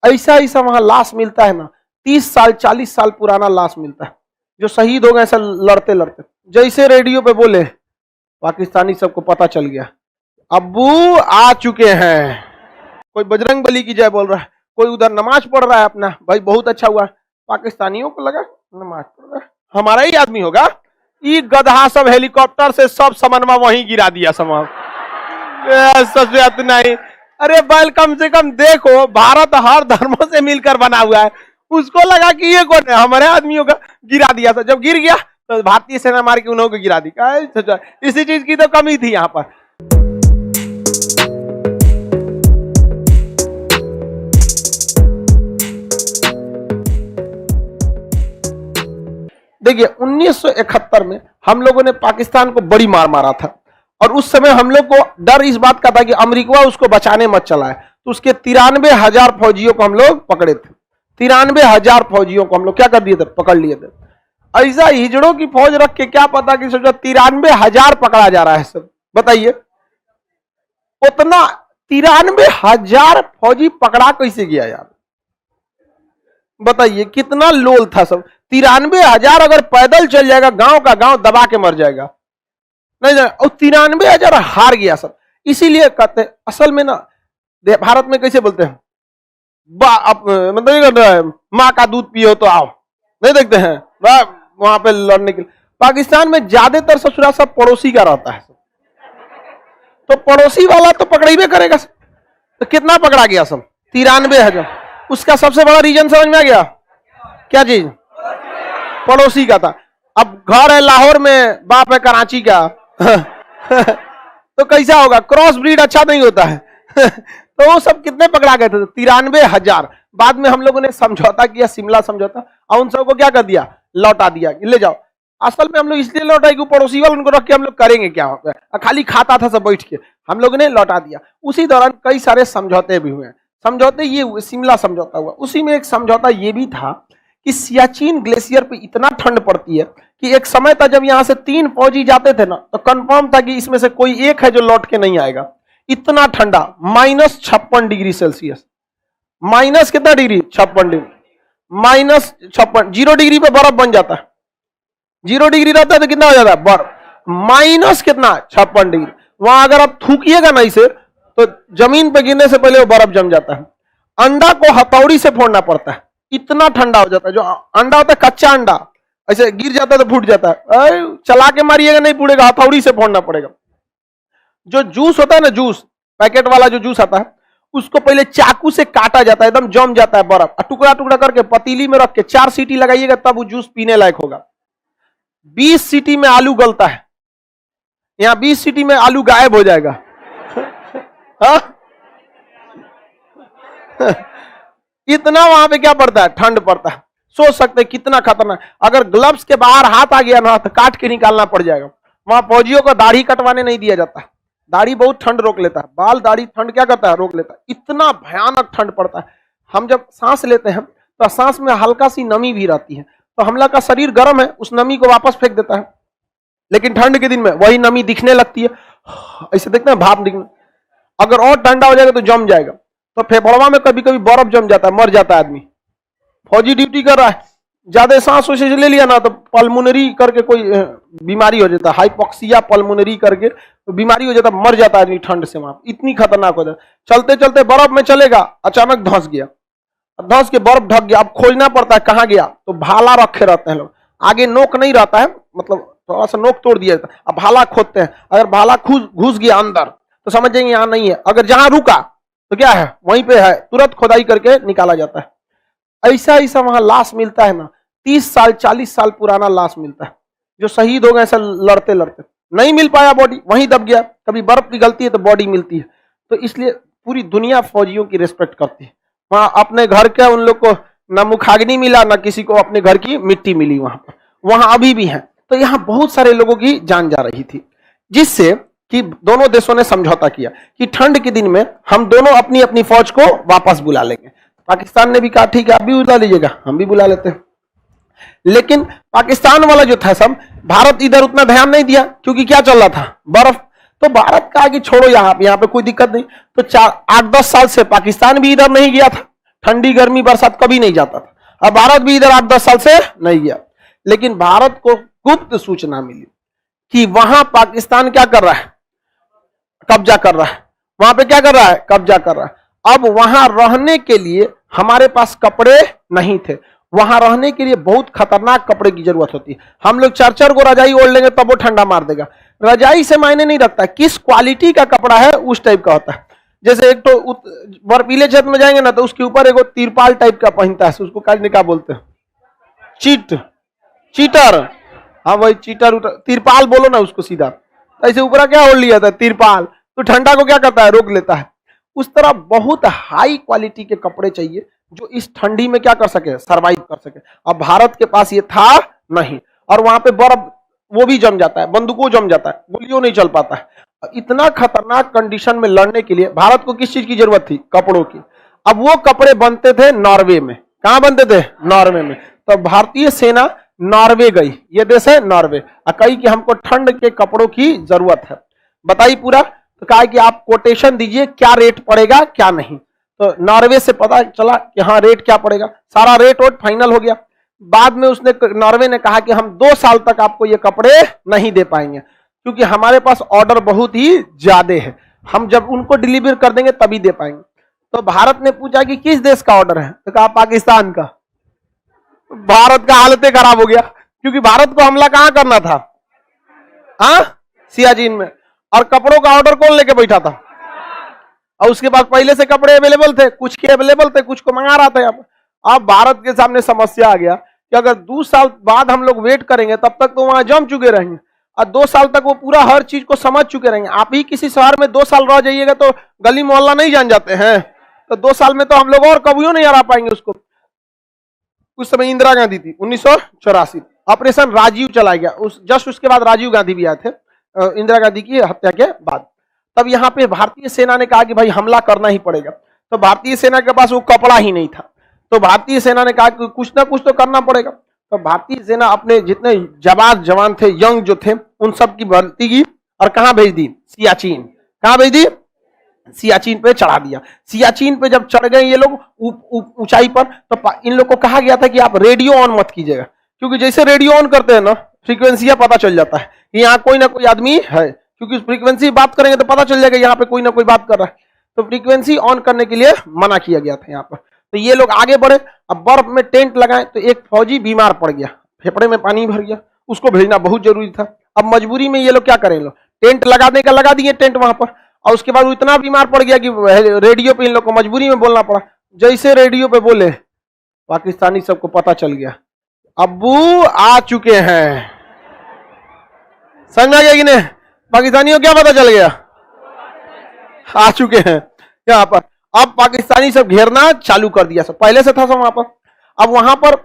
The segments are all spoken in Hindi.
ऐसा ऐसा वहां लाश मिलता है ना, 30 साल 40 साल पुराना लाश मिलता है, जो शहीद हो गए ऐसा लड़ते लड़ते। जैसे रेडियो पे बोले, पाकिस्तानी सबको पता चल गया अब्बू आ चुके हैं। कोई बजरंग बली की जय बोल रहा है, कोई उधर नमाज पढ़ रहा है अपना, भाई बहुत अच्छा हुआ। पाकिस्तानियों को लगा नमाज पढ़ रहा है, हमारा ही आदमी होगा। ये गधा सब हेलीकॉप्टर से सब सामानमा वहीं गिरा दिया सामान। नहीं, अरे बैल कम से कम देखो, भारत हर धर्मों से मिलकर बना हुआ है। उसको लगा कि ये कौन है, हमारे आदमियों का, गिरा दिया था। जब गिर गया तो भारतीय सेना मार के उन्होंने गिरा दी। इसी चीज की तो कमी थी यहाँ पर। देखिए 1971 में हम लोगों ने पाकिस्तान को बड़ी मार मारा था, और उस समय हम लोग को डर इस बात का था कि अमेरिका उसको बचाने मत चला है, तो उसके 93,000 फौजियों को हम लोग पकड़े थे। 93,000 फौजियों को हम लोग क्या कर दिए थे, पकड़ लिए थे। ऐसा हिजड़ों की फौज रख के क्या पता कि सोचा 93,000 पकड़ा जा रहा है सब। बताइए उतना 93,000 फौजी पकड़ा कैसे गया यार, बताइए कितना लोल था सब। 93,000 अगर पैदल चल जाएगा, गांव का गांव दबा के मर जाएगा। नहीं, और 93,000 हार गया सब। इसीलिए कहते हैं असल में ना, भारत में कैसे बोलते हैं, मतलब माँ का दूध पियो तो आओ, नहीं देखते हैं वहां पे लड़ने के लिए। पाकिस्तान में ज्यादातर ससुरा सब पड़ोसी का रहता है, तो पड़ोसी वाला तो पकड़ेबे करेगा। तो कितना पकड़ा गया सब, 93,000। उसका सबसे बड़ा रीजन समझ में आ गया, क्या चीज, पड़ोसी का था। अब घर है लाहौर में, बाप है कराची का तो कैसा होगा, क्रॉस ब्रीड अच्छा नहीं होता है तो वो सब कितने पकड़ा गए थे, 93,000। बाद में हम लोगों ने समझौता किया, शिमला समझौता, और उन सबको क्या कर दिया, लौटा दिया, ले जाओ। असल में हम लोग इसलिए लौटाए कि पड़ोसी वाले उनको रख के हम लोग करेंगे क्या, खाली खाता था सब बैठ के, हम लोगों ने लौटा दिया। उसी दौरान कई सारे समझौते भी हुए। समझौते ये हुए, शिमला समझौता हुआ, उसी में एक समझौता ये भी था कि सियाचिन ग्लेशियर पे इतना ठंड पड़ती है कि एक समय था जब यहां से 3 फौजी जाते थे ना, तो कंफर्म था कि इसमें से कोई एक है जो लौट के नहीं आएगा। इतना ठंडा, -56 डिग्री सेल्सियस। माइनस कितना डिग्री, 56 डिग्री, -56, 0 डिग्री पे बर्फ बन जाता है। 0 डिग्री रहता है तो कितना हो जाता है, बर्फ। माइनस कितना, 56 डिग्री। वहां अगर आप थूकिएगा ना इसे, तो जमीन पे गिरने से पहले वो बर्फ जम जाता है। अंडा को हथौड़ी से फोड़ना पड़ता है, इतना ठंडा हो जाता है। जो अंडा होता है कच्चा अंडा, ऐसे गिर जाता है तो फूट जाता है, चला के मारिएगा नहीं फूटेगा, हथौड़ी से फोड़ना पड़ेगा। जो जूस होता है ना, जूस पैकेट वाला जो जूस आता है, उसको पहले चाकू से काटा जाता है, एकदम जम जाता है बर्फ, टुकड़ा टुकड़ा करके पतीली में रख के 4 सीटी लगाइएगा, तब वो जूस पीने लायक होगा। 20 सीटी में आलू गलता है, यहां 20 सीटी में आलू गायब हो जाएगा इतना वहां पे क्या पड़ता है, ठंड पड़ता है। सोच सकते हैं कितना खतरनाक। अगर ग्लव्स के बाहर हाथ आ गया ना, तो काट के निकालना पड़ जाएगा। वहां फौजियों को दाढ़ी कटवाने नहीं दिया जाता, दाढ़ी बहुत ठंड रोक लेता है, बाल दाढ़ी ठंड क्या करता है, रोक लेता है। इतना भयानक ठंड पड़ता है। हम जब सांस लेते हैं तो सांस में हल्का सी नमी भी रहती है, तो हमला का शरीर गर्म है, उस नमी को वापस फेंक देता है। लेकिन ठंड के दिन में वही नमी दिखने लगती है, ऐसे देखते हैं भाप दिखने। अगर और ठंडा हो जाएगा तो जम जाएगा, तो फेफड़वा में कभी कभी बर्फ जम जाता है, मर जाता है आदमी। फौजी ड्यूटी कर रहा है, ज्यादा सांस वैसे ले लिया ना, तो पल्मोनरी करके कोई बीमारी हो जाता है, हाइपोक्सिया पल्मोनरी करके बीमारी हो जाता है, मर जाता है आदमी ठंड से। वहां इतनी खतरनाक हो जाता है। चलते चलते बर्फ में चलेगा, अचानक धंस गया, धंस के बर्फ ढक गया, अब खोजना पड़ता है कहाँ गया, तो भाला रखे रहते हैं लोग, आगे नोक नहीं रहता है, मतलब थोड़ा सा नोक तोड़ दिया जाता है, अब भाला खोदते हैं। अगर भाला घुस गया अंदर तो समझ जाएंगे यहाँ नहीं है, अगर जहां रुका तो क्या है, वहीं पे है, तुरंत खोदाई करके निकाला जाता है। ऐसा ऐसा वहां लाश मिलता है ना, 30 साल 40 साल पुराना लाश मिलता है, जो शहीद हो गए ऐसा लड़ते लड़ते, नहीं मिल पाया बॉडी, वहीं दब गया। कभी बर्फ पिघलती है तो बॉडी मिलती है। तो इसलिए पूरी दुनिया फौजियों की रिस्पेक्ट करती है। वहां अपने घर के उन लोग को न मुखाग्नि मिला, न किसी को अपने घर की मिट्टी मिली वहां पर, वहां अभी भी है। तो यहाँ बहुत सारे लोगों की जान जा रही थी, जिससे कि दोनों देशों ने समझौता किया कि ठंड के दिन में हम दोनों अपनी अपनी फौज को वापस बुला लेंगे। पाकिस्तान ने भी कहा ठीक है आप भी बुला लीजिएगा, हम भी बुला लेते हैं। लेकिन पाकिस्तान वाला जो था सब, भारत इधर उतना ध्यान नहीं दिया, क्योंकि क्या चल रहा था, बर्फ। तो भारत का आगे छोड़ो, यहाँ पे कोई दिक्कत नहीं। तो 8-10 साल से पाकिस्तान भी इधर नहीं गया था, ठंडी गर्मी बरसात कभी नहीं जाता था। अब भारत भी इधर 8-10 साल से नहीं गया, लेकिन भारत को गुप्त सूचना मिली कि वहां पाकिस्तान क्या कर रहा है, कब्जा कर रहा है, वहां पे क्या कर रहा है, कब्जा कर रहा है। अब वहां रहने के लिए हमारे पास कपड़े नहीं थे, वहां रहने के लिए बहुत खतरनाक कपड़े की जरूरत होती है। हम लोग 4-4 को रजाई ओढ़ लेंगे तब वो ठंडा मार देगा। रजाई से मायने नहीं रखता किस क्वालिटी का कपड़ा है, उस टाइप का होता है। जैसे एक तो बर्फीले क्षेत्र में जाएंगे ना तो उसके ऊपर एक तिरपाल टाइप का पहनता है, उसको क्या बोलते हैं, चीटर, हाँ वही चीटर, तिरपाल बोलो ना उसको सीधा। ऐसे ऊपर क्या ओढ़ लिया था, तिरपाल, तो ठंडा को क्या करता है, रोक लेता है। उस तरह बहुत हाई क्वालिटी के कपड़े चाहिए जो इस ठंडी में क्या कर सके, सरवाइव कर सके। अब भारत के पास ये था नहीं, और वहां पे बर्फ वो भी जम जाता है, बंदूकों जम जाता है, गोलियों नहीं चल पाता है। इतना खतरनाक कंडीशन में लड़ने के लिए भारत को किस चीज की जरूरत थी, कपड़ों की। अब वो कपड़े बनते थे नॉर्वे में। कहां बनते थे, नॉर्वे में। तो भारतीय सेना नॉर्वे गई, ये देश है नॉर्वे, और कही कि हमको ठंड के कपड़ों की जरूरत है। बताइए पूरा, तो कहा कि आप कोटेशन दीजिए क्या रेट पड़ेगा क्या नहीं। तो नॉर्वे से पता चला कि हाँ रेट क्या पड़ेगा, सारा रेट वोट फाइनल हो गया। बाद में उसने, नॉर्वे ने कहा कि हम 2 साल तक आपको ये कपड़े नहीं दे पाएंगे, क्योंकि हमारे पास ऑर्डर बहुत ही ज्यादा है, हम जब उनको डिलीवर कर देंगे तभी दे पाएंगे। तो भारत ने पूछा कि किस देश का ऑर्डर है, तो कहा पाकिस्तान का। भारत का हालत खराब हो गया, क्योंकि भारत को हमला कहां करना था, सियाचिन में, और कपड़ों का ऑर्डर कौन लेके बैठा था। और उसके बाद पहले से कपड़े अवेलेबल थे, कुछ के अवेलेबल थे, कुछ को मंगा रहा था। अब भारत के सामने समस्या आ गया कि अगर 2 साल बाद हम लोग वेट करेंगे तब तक तो वहां जम चुके रहेंगे, और 2 साल तक वो पूरा हर चीज को समझ चुके रहेंगे। आप ही किसी शहर में 2 साल रह जाइएगा तो गली मोहल्ला नहीं जान जाते हैं, तो 2 साल में तो हम लोग और कभी नहीं हरा पाएंगे उसको। उस समय इंदिरा गांधी थी, 1984, ऑपरेशन राजीव चलाया गया, जस्ट उसके बाद राजीव गांधी भी आए थे इंदिरा गांधी की हत्या के बाद। तब यहाँ पे भारतीय सेना ने कहा कि भाई हमला करना ही पड़ेगा। तो भारतीय सेना के पास वो कपड़ा ही नहीं था, तो भारतीय सेना ने कहा कि कुछ ना कुछ तो करना पड़ेगा। तो भारतीय सेना अपने जितने जाबाज जवान थे, यंग जो थे, उन सब की भर्ती की और कहां भेज दी, सियाचिन। कहां भेज दी, सियाचिन पे चढ़ा दिया। सियाचिन पे जब चढ़ गए ये लोग ऊंचाई पर, तो इन लोग को कहा गया था कि आप रेडियो ऑन मत कीजिएगा, क्योंकि जैसे रेडियो ऑन करते हैं ना, फ्रीक्वेंसियां पता चल जाता है कि यहाँ कोई ना कोई आदमी है, क्योंकि फ्रीक्वेंसी बात करेंगे तो पता चल जाएगा यहाँ पे कोई ना कोई बात कर रहा है। तो फ्रीक्वेंसी ऑन करने के लिए मना किया गया था यहाँ पर। तो ये लोग आगे बढ़े, अब बर्फ में टेंट लगाए, तो एक फौजी बीमार पड़ गया, फेफड़े में पानी भर गया, उसको भेजना बहुत जरूरी था। अब मजबूरी में ये लोग क्या करें, लोग टेंट लगाने का लगा दिए टेंट वहां पर, और उसके बाद वो इतना बीमार पड़ गया कि रेडियो पे इन लोग को मजबूरी में बोलना पड़ा। जैसे रेडियो पे बोले, पाकिस्तानी सबको पता चल गया अब्बू आ चुके हैं। समझा गया कि नहीं, पाकिस्तानियों क्या पता चल गया, आ चुके हैं यहाँ पर। अब पाकिस्तानी सब घेरना चालू कर दिया, सब पहले से था सब वहां पर। अब वहां पर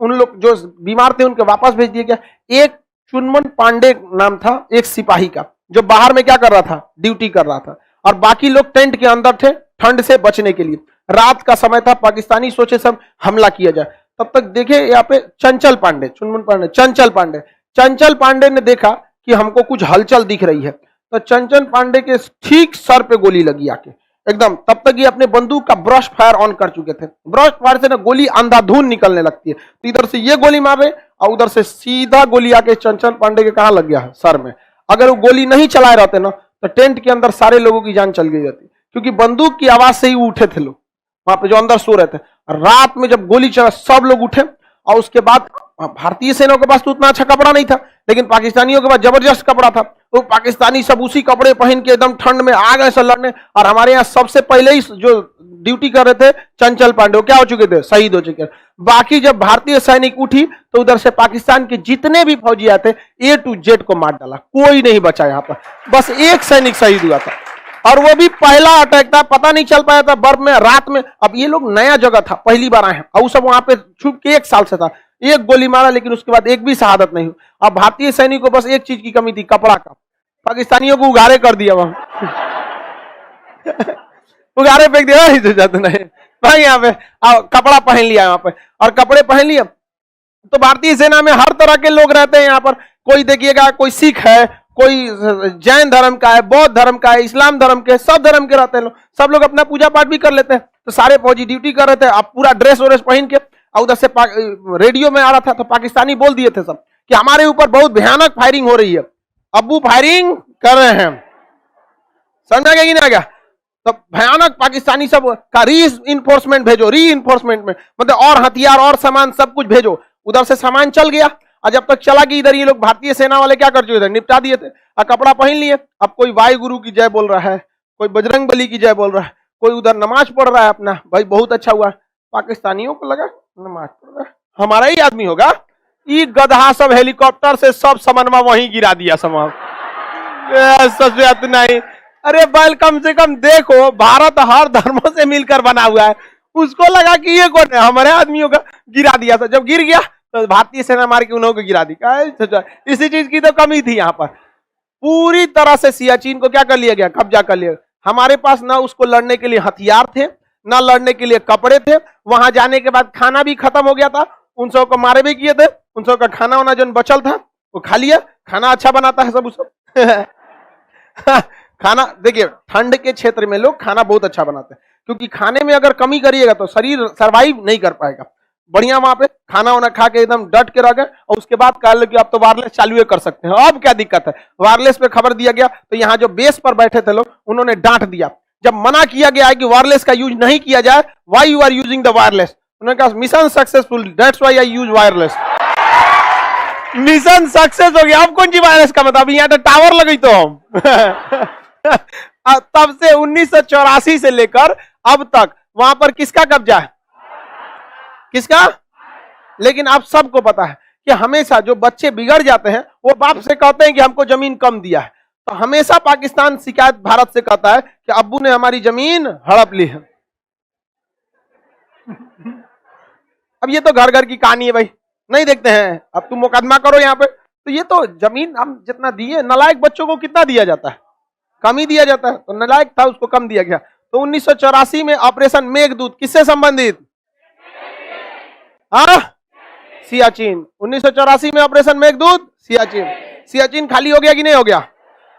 उन लोग जो बीमार थे उनके वापस भेज दिया गया। एक चुनमन पांडे नाम था एक सिपाही का, जो बाहर में क्या कर रहा था, ड्यूटी कर रहा था, और बाकी लोग टेंट के अंदर थे ठंड से बचने के लिए। रात का समय था, पाकिस्तानी सोचे सब हमला किया जाए। तब तक देखे यहाँ पे चंचल पांडे, चुनमुन पांडे, चंचल पांडे ने देखा कि हमको कुछ हलचल दिख रही है, तो चंचल पांडे के ठीक सर पे गोली लगी आके एकदम। तब तक ये अपने बंदूक का ब्रश फायर ऑन कर चुके थे। ब्रश फायर से ना गोली अंधाधुंध निकलने लगती है, तो इधर से ये गोली मारे और उधर से सीधा गोली आके चंचल पांडे के कहां लग गया है, सर में। अगर वो गोली नहीं चलाए रहते ना तो टेंट के अंदर सारे लोगों की जान चल गई रहती, क्योंकि बंदूक की आवाज से ही उठे थे लोग वहां पे जो अंदर सो रहे थे। रात में जब गोली चला सब लोग उठे, और उसके बाद भारतीय सेना के पास तो उतना अच्छा कपड़ा नहीं था, लेकिन पाकिस्तानियों के पास जबरदस्त कपड़ा था। तो पाकिस्तानी सब उसी कपड़े पहन के एकदम ठंड में आ गए लड़ने। और हमारे यहाँ सबसे पहले ही जो ड्यूटी कर रहे थे चंचल पांडे, क्या हो चुके थे, शहीद हो चुके। बाकी जब भारतीय सैनिक उठी तो उधर से पाकिस्तान के जितने भी फौजी आते A to Z को मार डाला, कोई नहीं बचा यहाँ पर। बस एक सैनिक शहीद हुआ था, और वो भी पहला अटैक था, पता नहीं चल पाया था बर्फ में, रात में। अब ये लोग नया जगह था, पहली बार आए हैं, और सब वहां पे छुप के 1 साल से था। एक गोली मारा, लेकिन उसके बाद एक भी शहादत नहीं हुई। अब भारतीय सैनिक को बस एक चीज की कमी थी, कपड़ा का। पाकिस्तानियों को उगारे कर दिया वहां उगारे फेंक दिया, जाते नहीं भाई यहाँ पे कपड़ा पहन लिया यहाँ पे, और कपड़े पहन लिया। तो भारतीय सेना में हर तरह के लोग रहते हैं यहाँ पर। कोई देखिएगा, कोई सिख है, कोई जैन धर्म का है, बौद्ध धर्म का है, इस्लाम धर्म के, सब धर्म के रहते हैं लोग, सब लोग अपना पूजा पाठ भी कर लेते हैं। तो सारे फौजी ड्यूटी कर रहे थे, अब पूरा ड्रेस व्रेस पहन के, और उधर से रेडियो में आ रहा था तो पाकिस्तानी बोल दिए थे सब कि हमारे ऊपर बहुत भयानक फायरिंग हो रही है, अब्बू फायरिंग कर रहे हैं, समझा गया कि नहीं आ गया? तो भयानक पाकिस्तानी सब का री इन्फोर्समेंट भेजो, री इन्फोर्समेंट में मतलब और हथियार और सामान सब कुछ भेजो। उधर से सामान चल गया, और जब तक चला कि इधर ये लोग भारतीय सेना वाले क्या कर चुके थे, निपटा दिए थे, और कपड़ा पहन लिए। अब कोई वायु गुरु की जय बोल रहा है, कोई बजरंग बली की जय बोल रहा है, कोई उधर नमाज पढ़ रहा है अपना, भाई बहुत अच्छा हुआ। पाकिस्तानियों को लगा नमाज पढ़ रहा है हमारा ही आदमी होगा, ये गधा सब हेलीकॉप्टर से सब सामानमा वहीं गिरा दिया सामान। नहीं, अरे बैल कम से कम देखो, भारत हर धर्मों से मिलकर बना हुआ है, उसको लगा कि ये कौन है, हमारे आदमियों का गिरा दिया था। जब गिर गया तो भारतीय सेना मार के उन्होंने गिरा दी। इसी चीज की तो कमी थी यहाँ पर। पूरी तरह से सियाचिन को क्या कर लिया गया, कब्जा कर लिया। हमारे पास ना उसको लड़ने के लिए हथियार थे, ना लड़ने के लिए कपड़े थे। वहां जाने के बाद खाना भी खत्म हो गया था, उन सब को मारे भी किए थे, उन सब का खाना वाना जो बचल था वो खा लिया। खाना अच्छा बनाता है सब उसको खाना देखिए, ठंड के क्षेत्र में लोग खाना बहुत अच्छा बनाते हैं, क्योंकि खाने में अगर कमी करिएगा तो शरीर सरवाइव नहीं कर पाएगा। बढ़िया वहां पे खाना वाना खा के एकदम डट के रह गए, और उसके बाद कह लो कि आप तो वायरलेस चालू कर सकते हैं। अब क्या दिक्कत है, वायरलेस पे खबर दिया गया तो यहाँ जो बेस पर बैठे थे लोग उन्होंने डांट दिया। जब मना किया गया है कि वायरलेस का यूज नहीं किया जाए, why you are using the wireless, उन्होंने कहा mission successful, that's why I use wireless. Mission success हो गया। अब कौन सी वायरलेस का मतलब, यहाँ तो टावर लगी तो हम तब से 1984 से लेकर अब तक वहां पर किसका कब्जा है, किसका? लेकिन आप सबको पता है कि हमेशा जो बच्चे बिगड़ जाते हैं वो बाप से कहते हैं कि हमको जमीन कम दिया है, तो हमेशा पाकिस्तान शिकायत भारत से करता है कि अब्बू ने हमारी जमीन हड़प ली है। अब ये तो घर घर की कहानी है भाई, नहीं देखते हैं। अब तुम मुकदमा करो यहाँ पे, तो ये तो जमीन हम जितना दिए, नालायक बच्चों को कितना दिया जाता है, कम ही दिया जाता है। तो नालायक था उसको कम दिया गया। तो 1984 में ऑपरेशन मेघदूत किससे संबंधित, सियाचिन। 1984 में ऑपरेशन मेघदूत सियाचिन। सियाचिन खाली हो गया कि नहीं हो गया?